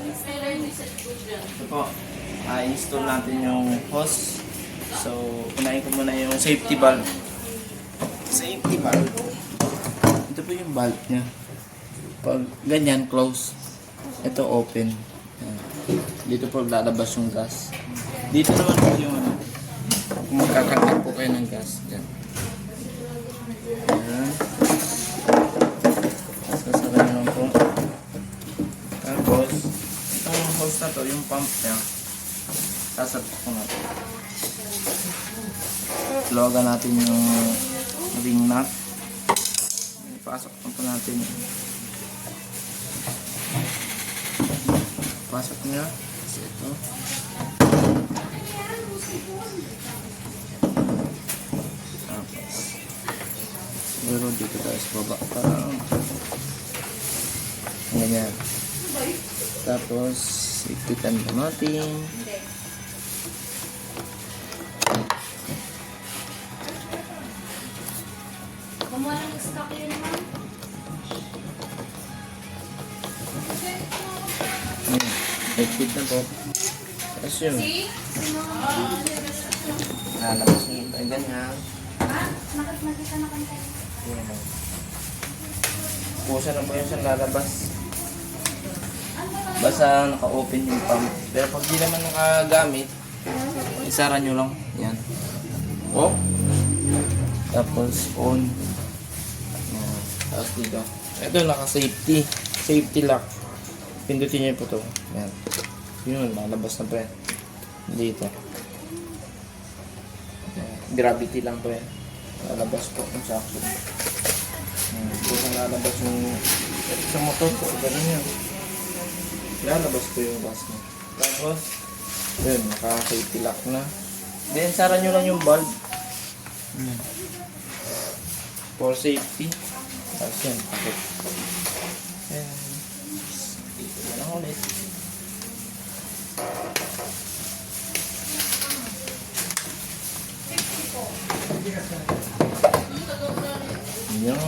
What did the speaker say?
Ito po, install natin yung hose. So, unahin ko muna yung safety valve. Safety valve. Ito po yung valve niya. Pag ganyan, close. Ito open. Dito po lalabas yung gas. Dito naman po yung ano. Kung magkakagat po kayo ng gas. Diyan. Ayan. Tapos kasara nyo lang po. Tapos, itong hose na to, yung pump niya. Sasabit ko natin. Logan natin yung ring nut. Ipasok po natin. Pasok niya. Kasi ito. Tapos. Siguro dito tayo sa baba. Parang. Ganyan. Tapos. Ikitan po natin. Kumuha ng stock yun naman. Ikit na po. Tapos yun. Lalabas niyo ito. Ganyan. Nakita na kanta. Pusa na po yung siyang lalabas. Basta naka-open yung pump. Pero pag di naman nakagamit, isara nyo lang. Yan. Off. Tapos on. Yan. Tapos dito. Ito naka-safety. Safety lock. Pindutin nyo po ito. Yan. Yun, lalabas na po yan. Dito. Gravity lang po yan. Lalabas po yung sakso. Kung lalabas yung sa motor po, ganun yan. Lalabas po yung gas niya. Tapos, yun, naka-safety lock na. Then, sara nyo lang yung bulb. For safety. Tapos yan, pakit. Yan. Dito na lang ulit. Yan.